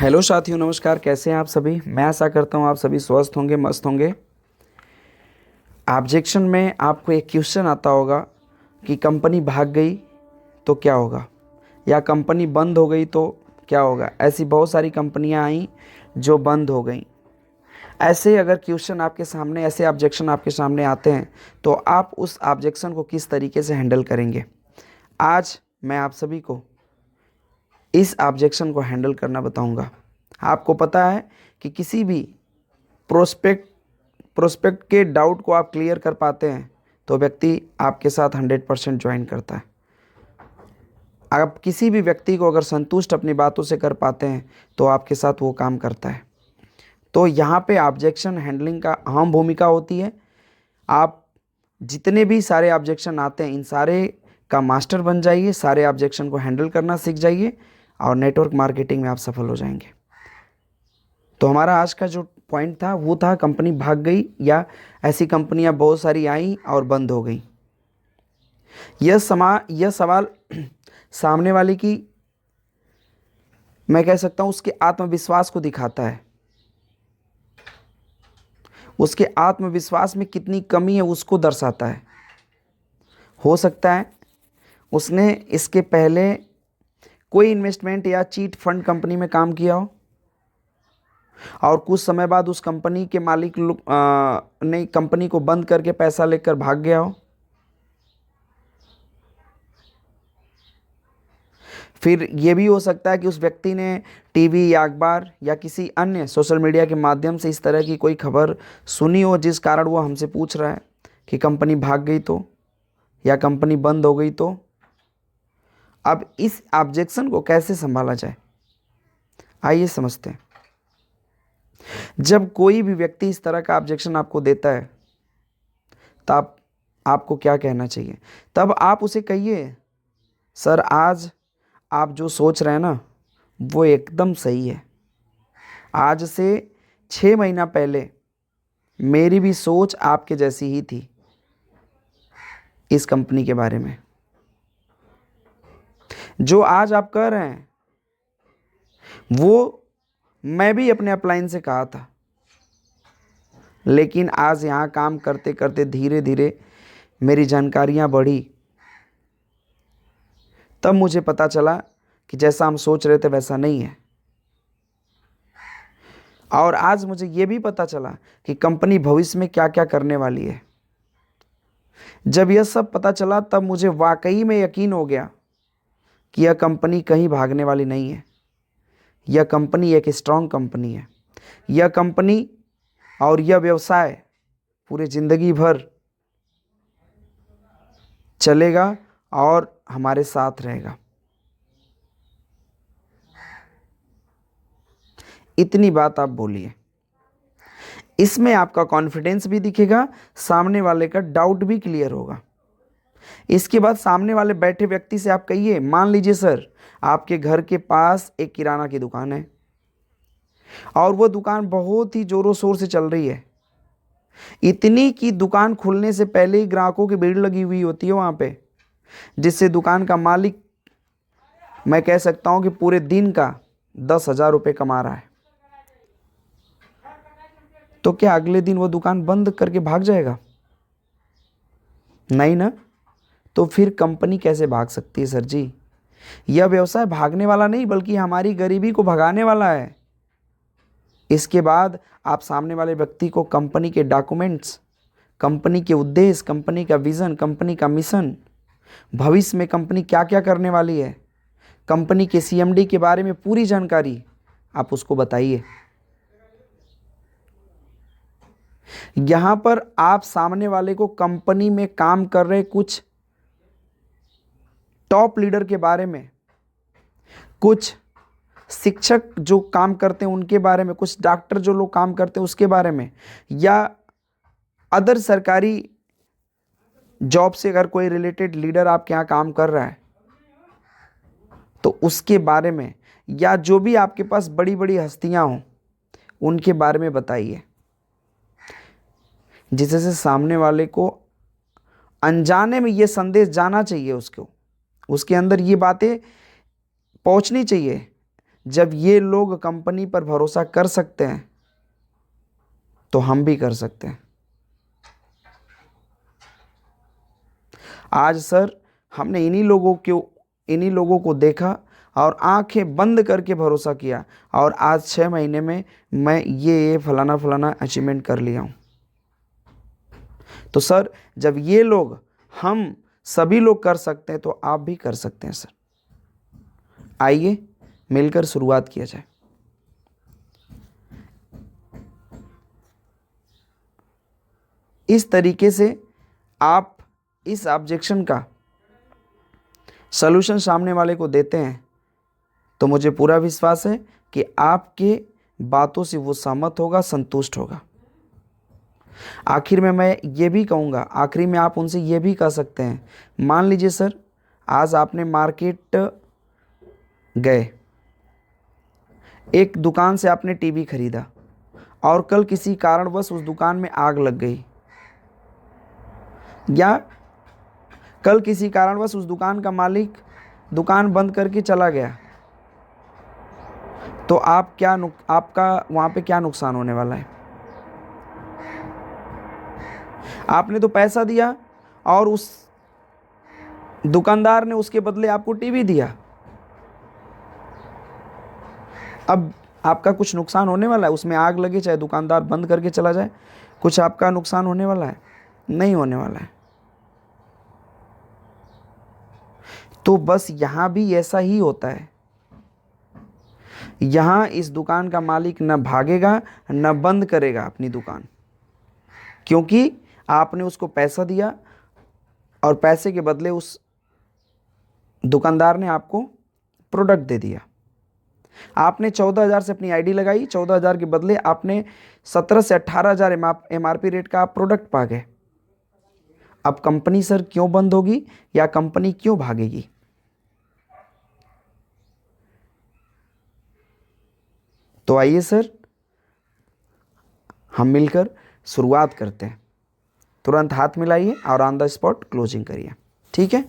Hello साथियों, नमस्कार। कैसे हैं आप सभी? मैं आशा करता हूं आप सभी स्वस्थ होंगे, मस्त होंगे। ऑब्जेक्शन में आपको एक क्वेश्चन आता होगा कि कंपनी भाग गई तो क्या होगा, या कंपनी बंद हो गई तो क्या होगा। ऐसी बहुत सारी कंपनियां आई जो बंद हो गई। ऐसे अगर क्वेश्चन आपके सामने, ऐसे ऑब्जेक्शन आपके सामने आते हैं तो आप उस ऑब्जेक्शन को किस तरीके से हैंडल करेंगे। आज मैं आप सभी को इस ऑब्जेक्शन को हैंडल करना बताऊंगा। आपको पता है कि किसी भी प्रोस्पेक्ट के डाउट को आप क्लियर कर पाते हैं तो व्यक्ति आपके साथ 100% ज्वाइन करता है। आप किसी भी व्यक्ति को अगर संतुष्ट अपनी बातों से कर पाते हैं तो आपके साथ वो काम करता है। तो यहाँ पे ऑब्जेक्शन हैंडलिंग का अहम भूमिका होती है। आप जितने भी सारे ऑब्जेक्शन आते हैं इन सारे का मास्टर बन जाइए, सारे ऑब्जेक्शन को हैंडल करना सीख जाइए और नेटवर्क मार्केटिंग में आप सफल हो जाएंगे। तो हमारा आज का जो पॉइंट था वो था कंपनी भाग गई या ऐसी कंपनियां बहुत सारी आई और बंद हो गई। यह सवाल सामने वाले की, मैं कह सकता हूं, उसके आत्मविश्वास को दिखाता है। उसके आत्मविश्वास में कितनी कमी है उसको दर्शाता है। हो सकता है उसने इसके पहले कोई इन्वेस्टमेंट या चीट फंड कंपनी में काम किया हो और कुछ समय बाद उस कंपनी के मालिक ने कंपनी को बंद करके पैसा लेकर भाग गया हो। फिर ये भी हो सकता है कि उस व्यक्ति ने टीवी या अखबार या किसी अन्य सोशल मीडिया के माध्यम से इस तरह की कोई खबर सुनी हो जिस कारण वो हमसे पूछ रहा है कि कंपनी भाग गई तो, या कंपनी बंद हो गई तो। अब इस ऑब्जेक्शन को कैसे संभाला जाए, आइए समझते हैं। जब कोई भी व्यक्ति इस तरह का ऑब्जेक्शन आपको देता है तब आपको क्या कहना चाहिए? तब आप उसे कहिए, सर आज आप जो सोच रहे हैं ना वो एकदम सही है। आज से 6 महीना पहले मेरी भी सोच आपके जैसी ही थी इस कंपनी के बारे में। जो आज आप कह रहे हैं वो मैं भी अपने अपलाइन से कहा था, लेकिन आज यहाँ काम करते करते धीरे धीरे मेरी जानकारियाँ बढ़ी, तब मुझे पता चला कि जैसा हम सोच रहे थे वैसा नहीं है। और आज मुझे ये भी पता चला कि कंपनी भविष्य में क्या क्या करने वाली है। जब यह सब पता चला तब मुझे वाकई में यकीन हो गया कि यह कंपनी कहीं भागने वाली नहीं है। यह कंपनी एक स्ट्रांग कंपनी है। यह कंपनी और यह व्यवसाय पूरे ज़िंदगी भर चलेगा और हमारे साथ रहेगा। इतनी बात आप बोलिए, इसमें आपका कॉन्फिडेंस भी दिखेगा, सामने वाले का डाउट भी क्लियर होगा। इसके बाद सामने वाले बैठे व्यक्ति से आप कहिए, मान लीजिए सर आपके घर के पास एक किराना की दुकान है और वो दुकान बहुत ही जोरों शोर से चल रही है। इतनी कि दुकान खुलने से पहले ही ग्राहकों की भीड़ लगी हुई होती है वहाँ पे, जिससे दुकान का मालिक, मैं कह सकता हूँ कि पूरे दिन का 10,000 रुपये कमा रहा है। तो क्या अगले दिन वो दुकान बंद करके भाग जाएगा? नहीं ना। तो फिर कंपनी कैसे भाग सकती है सर जी? यह व्यवसाय भागने वाला नहीं बल्कि हमारी गरीबी को भगाने वाला है। इसके बाद आप सामने वाले व्यक्ति को कंपनी के डॉक्यूमेंट्स, कंपनी के उद्देश्य, कंपनी का विजन, कंपनी का मिशन, भविष्य में कंपनी क्या क्या करने वाली है, कंपनी के सीएमडी के बारे में पूरी जानकारी आप उसको बताइए। यहाँ पर आप सामने वाले को कंपनी में काम कर रहे कुछ टॉप लीडर के बारे में, कुछ शिक्षक जो काम करते हैं उनके बारे में, कुछ डॉक्टर जो लोग काम करते हैं उसके बारे में, या अदर सरकारी जॉब से अगर कोई रिलेटेड लीडर आपके यहाँ काम कर रहा है तो उसके बारे में, या जो भी आपके पास बड़ी बड़ी हस्तियां हों उनके बारे में बताइए, जिससे सामने वाले को अनजाने में ये संदेश जाना चाहिए, उसको उसके अंदर ये बातें पहुंचनी चाहिए जब ये लोग कंपनी पर भरोसा कर सकते हैं तो हम भी कर सकते हैं। आज सर हमने इन्हीं लोगों को देखा और आंखें बंद करके भरोसा किया, और आज 6 महीने में मैं ये फलाना फलाना अचीवमेंट कर लिया हूँ। तो सर जब ये लोग, हम सभी लोग कर सकते हैं तो आप भी कर सकते हैं सर। आइए मिलकर शुरुआत किया जाए। इस तरीके से आप इस ऑब्जेक्शन का सलूशन सामने वाले को देते हैं तो मुझे पूरा विश्वास है कि आपके बातों से वो सहमत होगा, संतुष्ट होगा। आखिर में मैं ये भी कहूँगा, आखिरी में आप उनसे ये भी कह सकते हैं, मान लीजिए सर आज आपने मार्केट गए, एक दुकान से आपने टीवी खरीदा और कल किसी कारणवश उस दुकान में आग लग गई, या कल किसी कारणवश उस दुकान का मालिक दुकान बंद करके चला गया, तो आपका वहाँ पे क्या नुकसान होने वाला है? आपने तो पैसा दिया और उस दुकानदार ने उसके बदले आपको टीवी दिया। अब आपका कुछ नुकसान होने वाला है? उसमें आग लगे, चाहे दुकानदार बंद करके चला जाए, कुछ आपका नुकसान होने वाला है? नहीं होने वाला है। तो बस यहाँ भी ऐसा ही होता है। यहाँ इस दुकान का मालिक न भागेगा न बंद करेगा अपनी दुकान, क्योंकि आपने उसको पैसा दिया और पैसे के बदले उस दुकानदार ने आपको प्रोडक्ट दे दिया। आपने 14,000 से अपनी आईडी लगाई, 14,000 के बदले आपने 17 से 18,000 MRP रेट का आप प्रोडक्ट पा गए। अब कंपनी सर क्यों बंद होगी या कंपनी क्यों भागेगी? तो आइए सर हम मिलकर शुरुआत करते हैं। तुरंत हाथ मिलाइए और ऑन द स्पॉट क्लोजिंग करिए, ठीक है?